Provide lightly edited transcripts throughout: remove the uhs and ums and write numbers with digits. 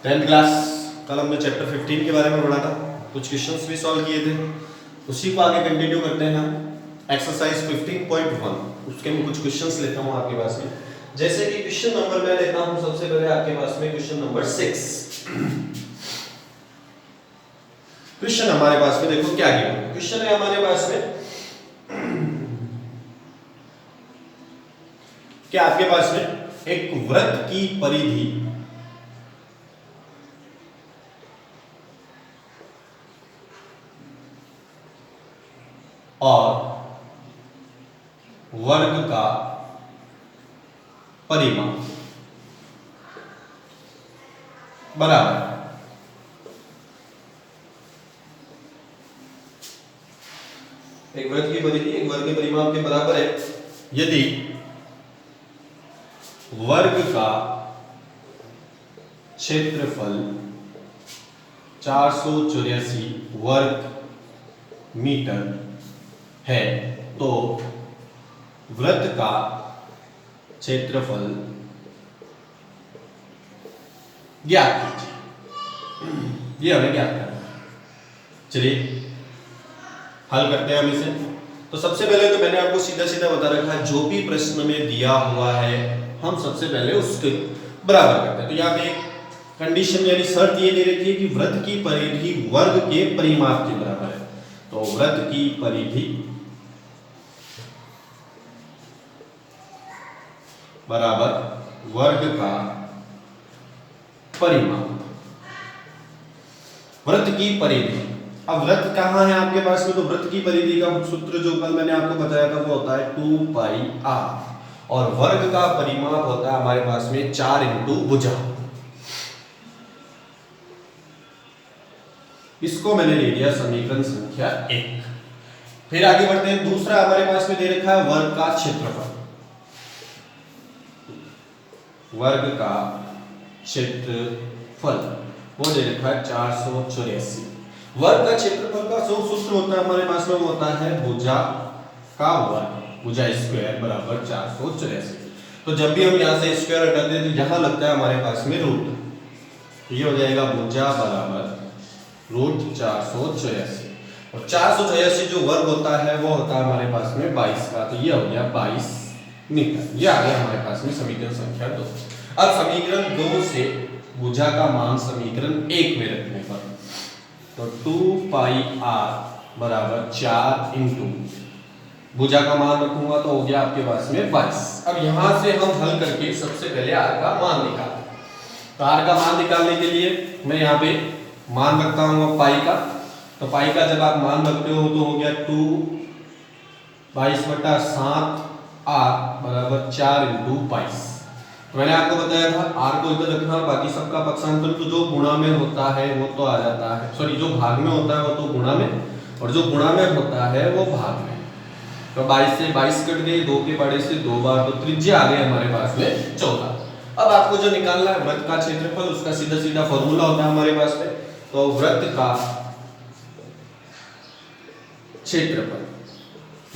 10th class कल हमने chapter 15 के बारे में पढ़ा था, कुछ क्वेश्चंस भी सॉल्व किए थे, उसी को आगे कंटिन्यू करते हैं हम। एक्सरसाइज 15.1 उसके मैं कुछ क्वेश्चंस लेता हूं आपके पास में। जैसे कि क्वेश्चन नंबर मैं लेता हूं सबसे पहले आपके पास में क्वेश्चन नंबर 6। क्वेश्चन हमारे पास में देखो क्या गिवन है। क्वेश्चन है हमारे पास में क्या आपके पास में एक वृत्त की परिधि और वर्ग का परिमाप बराबर है। एक वृत्त की परिधि एक वर्ग के परिमाप के बराबर है यदि वर्ग का क्षेत्रफल 484 वर्ग मीटर है तो वृत्त का क्षेत्रफल ज्ञात कीजिए। ये हमें ज्ञात करना है। चलिए हल करते हैं हम इसे। तो सबसे पहले तो मैंने आपको सीधा सीधा बता रखा है, जो भी प्रश्न में दिया हुआ है हम सबसे पहले उसके बराबर करते हैं। तो यहाँ पे एक कंडीशन यानी शर्त ये दे रखी है कि वृत्त की परिधि वर्ग के परिमाप के बराबर है। तो वृत्त की परिधि बराबर वर्ग का परिमाप। वृत्त की परिधि, अब वृत्त कहाँ है आपके पास में, तो वृत्त की परिधि का सूत्र जो कल मैंने आपको बताया था वो होता है 2πr और वर्ग का परिमाप होता है हमारे पास में 4 इंटू भुजा। इसको मैंने ले लिया समीकरण संख्या 1। फिर आगे बढ़ते हैं। दूसरा हमारे पास में दे रखा है वर्ग का क्षेत्रफल। वर्ग का क्षेत्रफल वो दे रखा है 484। वर्ग का क्षेत्रफल का सूत्र होता है हमारे पास में वो होता है भुजा का वर्ग, भुजा स्क्वायर बराबर 484। तो जब भी हम यहाँ से स्क्वायर हटाते हैं तो यहाँ लगता है हमारे पास में रूट। ये हो जाएगा भुजा बराबर रूट 484 और 484 जो वर्ग होता है वो होता है हमारे पास में 22 का। तो ये हो गया 22 मीटर। ये आ गया हमारे पास में समीकरण संख्या 2। अब समीकरण 2 से भुजा का मान समीकरण 1 में रखने पर तो 2πr बराबर 4 इंटू भुजा का मान रखूंगा तो हो गया आपके पास में 22। अब यहां से हम हल करके सबसे पहले r का मान निकालें। तो r का मान निकालने के लिए मैं यहाँ पे मान रखता हूँ पाई का। तो पाई का जब आप मान रखते हो तो हो गया 2 22/7 r बराबर 4 इंटू 22। तो मैंने आपको बताया था r को इधर रखना और बाकी सबका पक्षांतर तो जो गुणा में होता है वो तो आ जाता है, सॉरी जो भाग में होता है वो तो गुणा में और जो गुणा में होता है वो भाग में। तो 22 से 22 कट गए, 2 के पड़े से 2 बार, तो त्रिज्या आ गई हमारे पास में 14। अब आपको जो निकालना है वृत्त का क्षेत्रफल, उसका सीधा सीधा फॉर्मूला होता है हमारे पास में। तो वृत्त का क्षेत्रफल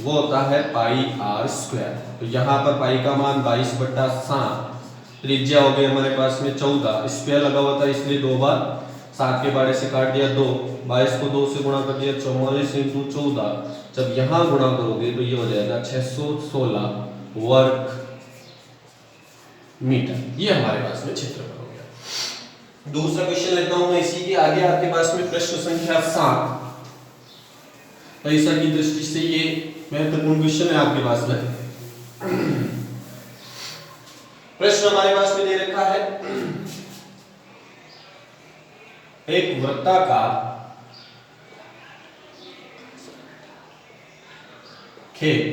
वो होता है पाई आर स्क्वायर। तो यहाँ पर पाई का मान 22/7, त्रिज्या हो गई हमारे पास में 14, स्क्वायर लगा हुआ था इसलिए 2 बार, 7 के बारे से काट दिया 2, 22 को 2 से गुणा कर दिया 44 इंटू 14। जब यहाँ गुणा करोगे तो ये हो जाएगा 616 वर्ग मीटर। ये हमारे पास में क्षेत्रफल हो गया। दूसरा क्वेश्चन लेता हूं मैं इसी के आगे आपके पास में प्रश्न संख्या 7। पैसा की दृष्टि से ये महत्वपूर्ण क्वेश्चन है आपके पास में। प्रश्न हमारे पास में दे रखा है एक वृत्ताकार खेत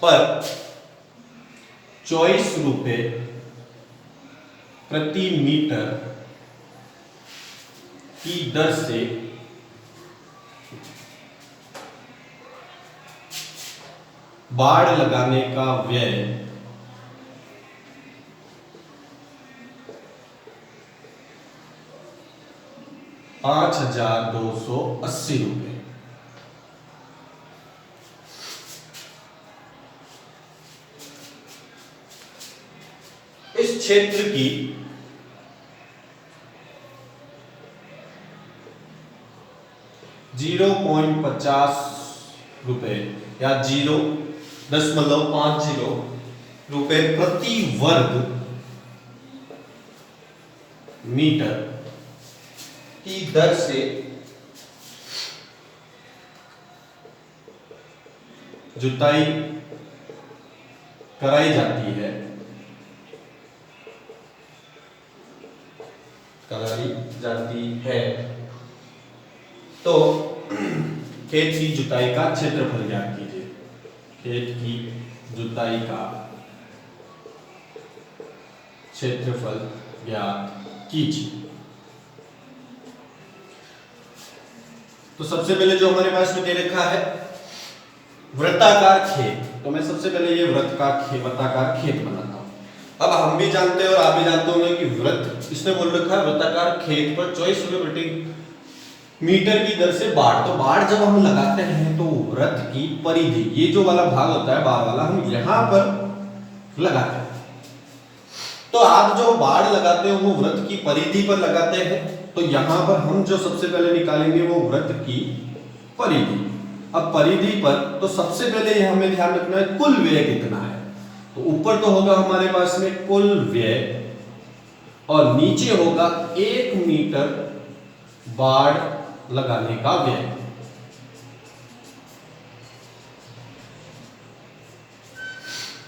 पर 24 रुपए प्रति मीटर की दर से बाड़ लगाने का व्यय 5,280 रुपए। इस क्षेत्र की ₹0.50 या 0.50 रुपए प्रति वर्ग मीटर की दर से जुताई कराई जाती है, तो खेत की जुताई का क्षेत्रफल ज्ञात कीजिए। खेत की जुताई का क्षेत्रफल ज्ञात कीजिए। तो सबसे पहले जो हमारे पास में दे रखा है वृत्ताकार खेत, तो मैं सबसे पहले ये वृत्ताकार खेत बनाता हूं। अब हम भी जानते हैं और आप भी जानते होंगे कि वृत्त, इसने बोल रखा है वृत्ताकार खेत पर 24 रुपए प्रति मीटर की दर से बाढ़। तो बाढ़ जब हम लगाते हैं तो वृत्त की परिधि, ये जो वाला भाग होता है बाढ़ वाला, हम यहां पर लगाते हैं। तो आप जो बाढ़ लगाते हो वो वृत्त की परिधि पर लगाते हैं। तो यहां पर हम जो सबसे पहले निकालेंगे वो वृत्त की परिधि। अब परिधि पर तो सबसे पहले ये हमें ध्यान रखना है कुल व्यय कितना है। तो ऊपर तो होगा हमारे पास में कुल व्यय और नीचे होगा 1 मीटर बाढ़ लगाने का व्यय।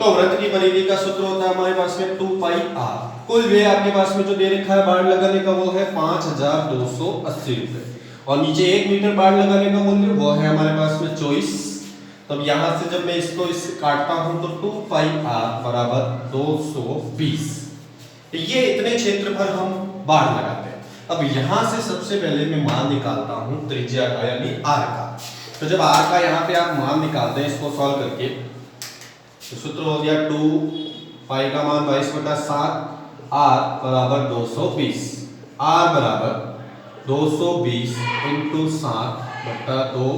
तो वृत्त की परिधि का सूत्र होता है हमारे पास में 2πr। कुल व्यय आपके पास में जो दे रखा है बाढ़ लगाने का वो है 5280 रुपए और नीचे 1 मीटर बाढ़ लगाने का मूल्य वो है हमारे पास में 24। तब यहां से जब मैं इसको काटता हूं तो 2πr बराबर 220। ये इतने क्षेत्र पर हम बाढ़ लगाते हैं। अब यहां से सबसे पहले मैं मान निकालता हूं त्रिज्या का यानी r का। तो जब r का यहां पे आप मान निकालते हैं इसको सॉल्व करके, तो सूत्र हो गया 2 पाई का मान 22/7 r बराबर 220। r बराबर 220 इंटू 7/2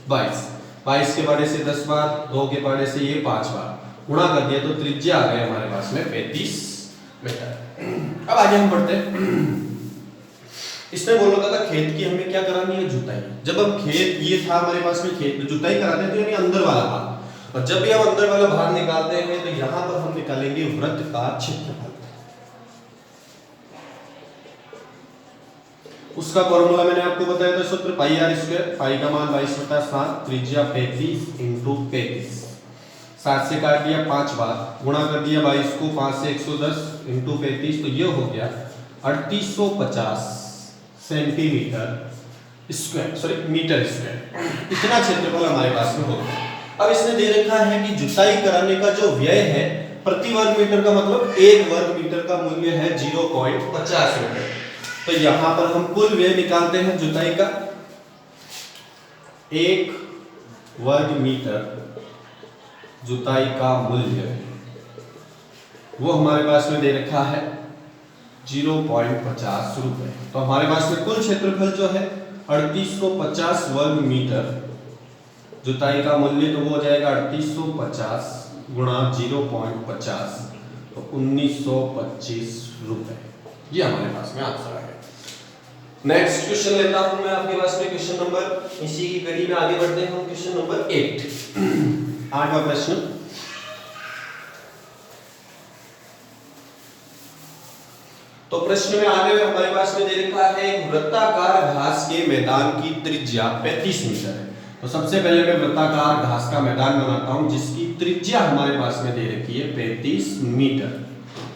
22। 22 के पाड़े से 10 बार, 2 के पाड़े से ये 5 बार गुणा कर दिया तो त्रिज्या आ गया हमारे पास में 35 मीटर। अब आगे हम बढ़ते हैं। इसमें बोल रखा था खेत की हमें क्या करानी है जुताई। जब हम खेत, ये था हमारे पास में खेत जुताई कराते हैं तो यानी अंदर वाला भाग, और जब भी हम अंदर वाला भाग निकालते हैं तो यहां पर हम निकालेंगे वृत्त का क्षेत्रफल। उसका फॉर्मूला मैंने आपको बताया था सूत्र πr², पाई का मान 22/7, त्रिज्या 35 इंटू 35। 7 से काट दिया 5 बार, गुणा कर दिया 22 को 5 से 110 इंटू 35, तो ये हो गया 3850 centimetre square, sorry metre square. इतना क्षेत्रफल हमारे पास में होगा। अब इसने दे रखा है कि जुताई कराने का जो व्यय है प्रति वर्ग मीटर का, मतलब 1 वर्ग मीटर का मूल्य है 0.50 रुपए। तो यहां पर हम कुल व्यय निकालते हैं जुताई का। 1 वर्ग मीटर जुताई का मूल्य वो हमारे पास में दे रखा है 0.50 रुपए। तो हमारे पास में कुल क्षेत्रफल जो है 3850 वर्ग मीटर जुताई का मूल्य, तो वो हो जाएगा 3850 गुणा 0.50 तो 1925 रुपए। ये हमारे पास में आंसर आ गया। नेक्स्ट क्वेश्चन लेता हूं मैं आपके पास में क्वेश्चन नंबर, इसी की कड़ी में आगे बढ़ते हैं हम क्वेश्चन नंबर 8। 8वां प्रश्न। तो प्रश्न में आगे हमारे पास में दे रखा है एक वृत्ताकार घास के मैदान की त्रिज्या 35 मीटर है। तो सबसे पहले मैं वृत्ताकार घास का मैदान बनाता हूं जिसकी त्रिज्या हमारे पास में दे रखी है 35 मीटर।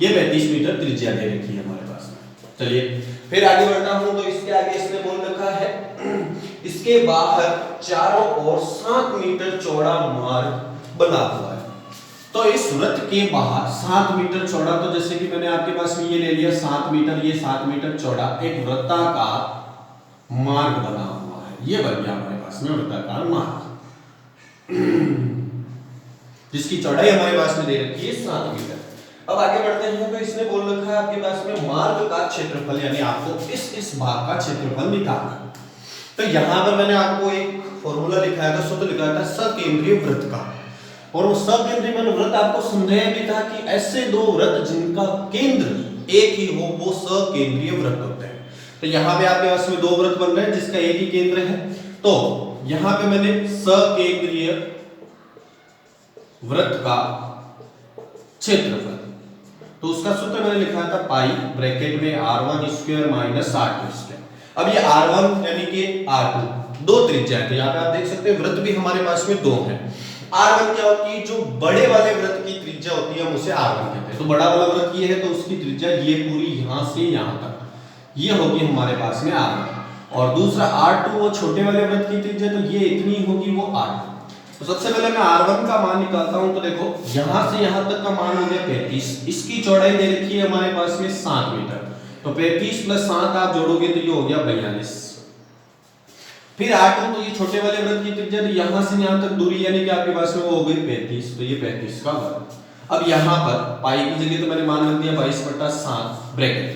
ये 35 मीटर त्रिज्या दे रखी है हमारे पास में। चलिए फिर आगे बढ़ता हूं। तो इसके आगे इसने बोल रखा है इसके बाहर चारों ओर 7 मीटर चौड़ा मार्ग बना हुआ है। तो इस वृत्त के बाहर 7 मीटर चौड़ा, तो जैसे कि मैंने आपके पास में ये ले लिया 7 मीटर, ये 7 मीटर चौड़ा एक वृत्ताकार मार्ग बना हुआ है। ये बन गया हमारे पास में वृत्ताकार मार्ग जिसकी चौड़ाई हमारे पास में दे रखी है 7 मीटर। अब आगे बढ़ते हैं। तो इसने बोल रखा है आपके पास में मार्ग का क्षेत्रफल, यानी आपको इस भाग का क्षेत्रफल निकालना। तो यहां पर मैंने आपको एक फॉर्मूला लिखाया था, सूत्र लिखाया था सकेंद्रीय वृत्त का। और वो सकेंद्रीय वृत्त आपको समझाया भी था कि ऐसे दो वृत्त जिनका केंद्र एक ही हो वो सकेंद्रीय वृत्त होते हैं। तो यहाँ पे आपके पास में दो वृत्त बन रहे हैं जिसका एक ही केंद्र है। तो यहाँ पे मैंने सकेंद्रीय वृत्त का क्षेत्रफल, तो उसका सूत्र मैंने लिखा था पाई ब्रैकेट में r1 square minus r2 square. अब ये r1 यानी कि r2 दो त्रिज्या है, तो यहाँ पे आप देख सकते हैं वृत्त भी हमारे पास में दो है। r1 क्या होती है, जो बड़े वाले वृत्त की त्रिज्या होती है हम उसे r1 कहते हैं। तो बड़ा वाला वृत्त ये है तो उसकी त्रिज्या ये पूरी यहाँ से यहाँ तक ये होगी हमारे पास में r1, और दूसरा r2 वो छोटे वाले वृत्त की त्रिज्या, तो ये इतनी होगी वो r2। तो सबसे पहले मैं r1 का मान निकालता हूं। तो देखो यहां से यहां तक का मान हो गया 35, इसकी चौड़ाई दे रखी है हमारे पास में 7 मीटर, तो 35 प्लस 7 आप जोड़ोगे तो ये हो गया 42। फिर r2 तो ये छोटे वाले वृत्त की त्रिज्या, तो यहां से यहां तक दूरी यानी कि आपके पास में वो हो गई 35, तो ये 35 का वर्ग। अब यहां पर पाई की जगह तो मैंने मान रख दिया 22/7 ब्रैकेट,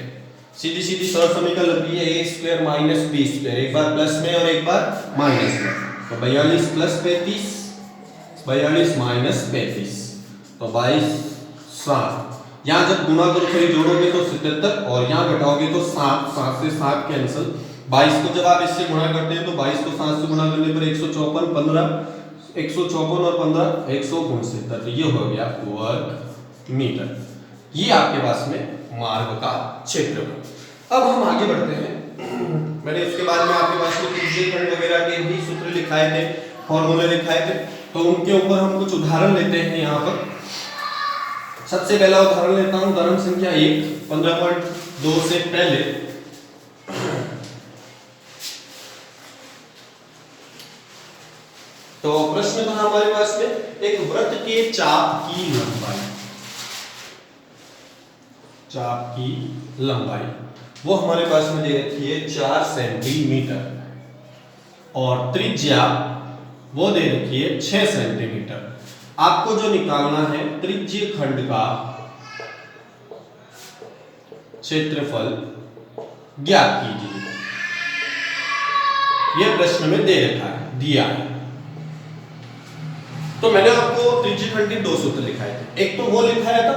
सीधी सीधी सरल समीकरण लग रही है a square minus b square, एक बार प्लस में और एक बार माइनस में, तो 42 प्लस 35 42 माइनस 35, तो 22 7। यहाँ जब गुणा करो फिर जोड़ोगे तो 77, और यहाँ घटाओगे तो 7 7 से 7 कैंसिल। 22 को जब आप इससे गुणा करते हैं तो 22 को 7 से गुणा करने पर 154 15 154 और 15 169, तो ये हो गया वर्ग मीटर। ये आपके पास में मार्ग का क्षेत्रफल। अब हम आगे बढ़ते हैं। मैंने इसके बाद में आपके पास में त्रिज्यीय खंड वगैरह के भी सूत्र लिखाए थे, फॉर्मूले लिखाए थे, तो उनके ऊपर हम कुछ उदाहरण लेते हैं। यहाँ पर सबसे पहला उदाहरण लेता हूं, उदाहरण संख्या 1 15.2 से पहले तो प्रश्न था हमारे पास में एक वृत्त के चाप की लंबाई वो हमारे पास में दे रखी है 4 सेंटीमीटर, और त्रिज्या वो दे रखी है 6 सेंटीमीटर। आपको जो निकालना है त्रिज्यीय खंड का क्षेत्रफल ज्ञात कीजिए। यह प्रश्न में दे रखा है, दिया है। तो मैंने आपको त्रिज्यीय खंड के दो सूत्र लिखाए थे। एक तो वो लिखाया था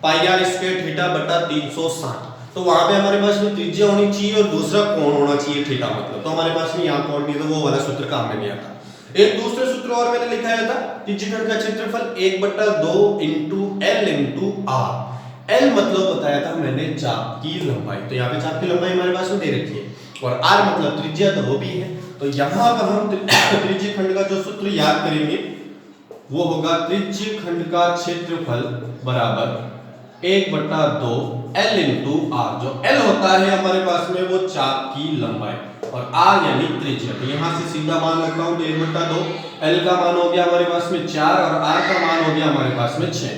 पाई आर स्क्वायर थीटा बटा 360, तो वहां पे हमारे पास में त्रिज्या होनी चाहिए और दूसरा कोण होना चाहिए थीटा, मतलब तो हमारे पास में यहाँ कोण नहीं, तो वो वाला सूत्र काम में नहीं आता। एक दूसरे सूत्र और मैंने लिखाया था त्रिज्यीय खंड का क्षेत्रफल 1/2 into L into R. L मतलब बताया था मैंने चाप की लंबाई, तो यहाँ पे चाप की लंबाई हमारे पास में दे रखी है, और आर मतलब त्रिज्या, तो वो भी है। तो यहाँ पर हम त्रिज्यीय खंड का जो सूत्र याद करेंगे वो होगा त्रिज्यीय खंड का क्षेत्रफल बराबर 1/2 एल इंटू आर। जो एल होता है हमारे पास में वो चाप की लंबाई, और आर यानी त्रिज्या। तो यहाँ से सीधा मान लगता हूँ, 1/2 एल का मान हो गया हमारे पास में 4 और आर का मान हो गया हमारे पास में 6।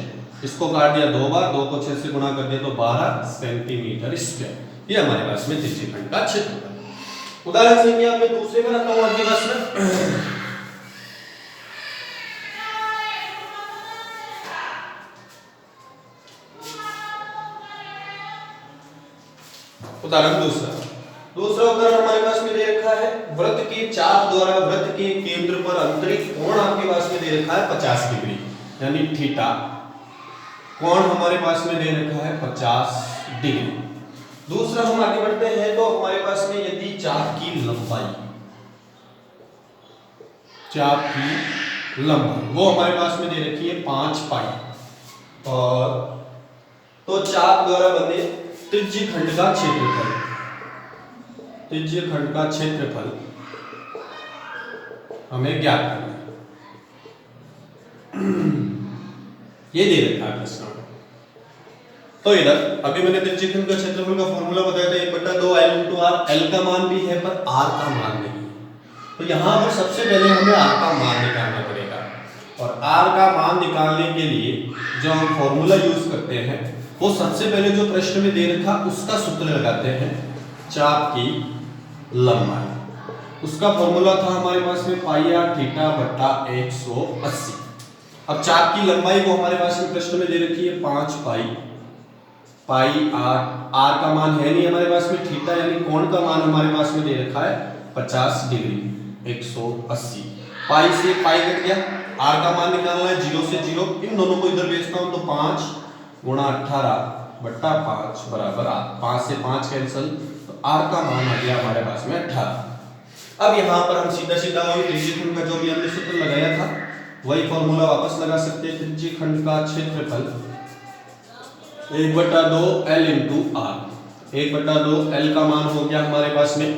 इसको काट दिया 2 बार, 2 को 6 से गुणा कर दिया तो 12 सेंटीमीटर स्क्वायर। ये हमारे पास में त्रिज्यीय खंड का क्षेत्रफल। उदाहरण संख्या मैं दूसरे में रखता हूँ आपके पास में। उदाहरण दूसरा उदाहरण हमारे पास में दे रखा है वृत्त के चाप द्वारा वृत्त के केंद्र पर अंतरित कोण आपके पास में दे रखा है 50 डिग्री यानी थीटा। कोण हमारे पास में दे रखा है 50 डिग्री। दूसरा हम आगे बढ़ते हैं तो हमारे पास में यदि चाप की लंबाई वो हमारे पास में दे रखी है 5 पाई, और तो चाप द्वारा बने त्रिज्यीय खंड का क्षेत्रफल हमें ज्ञात करना है। ये दे रखा है प्रश्न। तो इधर अभी मैंने त्रिज्यीय खंड का क्षेत्रफल का फॉर्मूला बताया था 1/2 एल इंटू आर। एल का मान भी है पर आर का मान नहीं है, तो यहाँ पर सबसे पहले हमें आर का मान निकालना पड़ेगा, और आर का मान निकालने के लिए जो हम फॉर्मूला यूज करते हैं वो सबसे पहले जो प्रश्न में दे रखा उसका सूत्र लगाते हैं चाप की लंबाई। उसका फॉर्मूला था हमारे पास में पाई आर थीटा बटा 180। अब चाप की लंबाई वो हमारे पास में प्रश्न में दे रखी है 5 पाई आर का मान है नहीं हमारे पास में, थीटा यानी कोण का मान हमारे पास में दे रखा है 50 डिग्री 180। पाई से पाई कट गया r का मान निकालना है 0 से 0, इन दोनों को इधर भेजता हूं तो 5 गुणा 18 बट्टा 5 बराबर 8, 5 से 5 कैंसिल, तो r का मान आ गया हमारे पास में 18। अब यहाँ पर हम सीधा सीधा वही त्रिज्यखंड का जो भी हमने सूत्र लगाया था वही फॉर्मूला वापस लगा सकते हैं। त्रिज्यखंड का क्षेत्रफल 1/2 L इंटू आर। 1/2 L का मान हो गया हमारे पास में,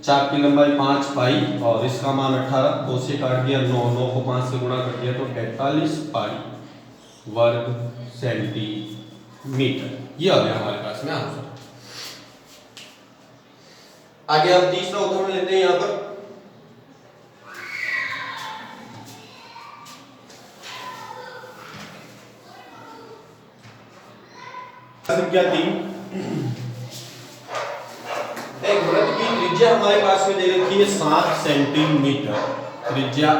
चाप की लंबाई 5 पाई और इसका मान 18, 2 से काट दिया 9, 9 को 5 से गुणा कर दिया तो 45 पाई वर्ग सेंटीमीटर। ये आ गया हमारे पास में आंसर। आगे हम तीसरा उदाहरण लेते हैं। यहां पर संख्या 3, एक वृत्त की त्रिज्या हमारे पास में दे रखी है 7 सेंटीमीटर, त्रिज्या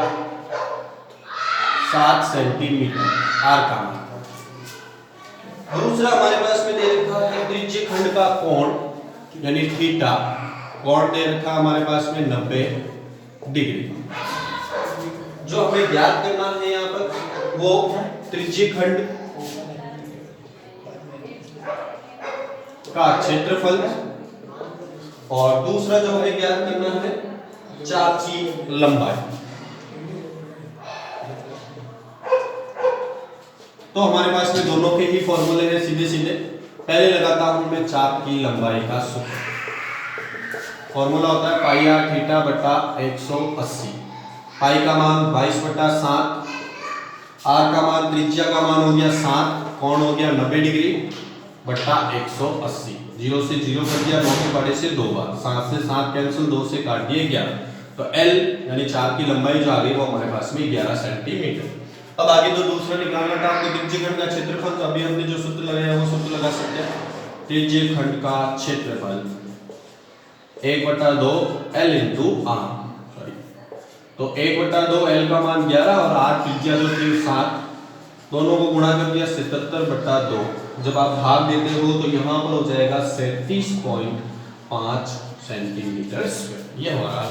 7 सेंटीमीटर, आर का मान। दूसरा हमारे पास में दे रखा है त्रिज्यखंड का कोण यानी थीटा, कोण दे रखा हमारे पास में 90 डिग्री। जो हमें ज्ञात करना है यहाँ पर वो त्रिज्यखंड का क्षेत्रफल और दूसरा जो हमें ज्ञात करना है चाप की लंबाई। तो हमारे पास में दोनों के ही फॉर्मूले हैं सीधे सीधे। पहले लगाता हूं मैं चाप की लंबाई का सूत्र। फॉर्मूला होता है पाई आर थीटा बटा 180। पाई का मान 22/7, आर का मान त्रिज्या का मान हो गया 7, कोण हो गया 90 डिग्री बटा 180। 0 से 0 कर दिया, 9 के पड़े से 2 बार, 7 से 7 कैंसिल, 2 से काट दिए 11, तो L यानी चाप की लंबाई जो आ गई वो हमारे पास में 11 सेंटीमीटर। अब आगे तो दूसरा निकालना था आपको त्रिज्यखंड का क्षेत्रफल। तो अभी हमने जो सूत्र लगाया वो सूत्र लगा सकते हैं। त्रिज्यखंड का क्षेत्रफल 1/2 L इंटू आर, सॉरी, तो 1/2 L का मान 11 और आर त्रिज्या जो थी 7, दोनों को गुणा कर दिया 77/2। जब आप भाग देते हो तो यहाँ पर हो जाएगा 37.5 सेंटीमीटर स्क्वायर। ये हमारा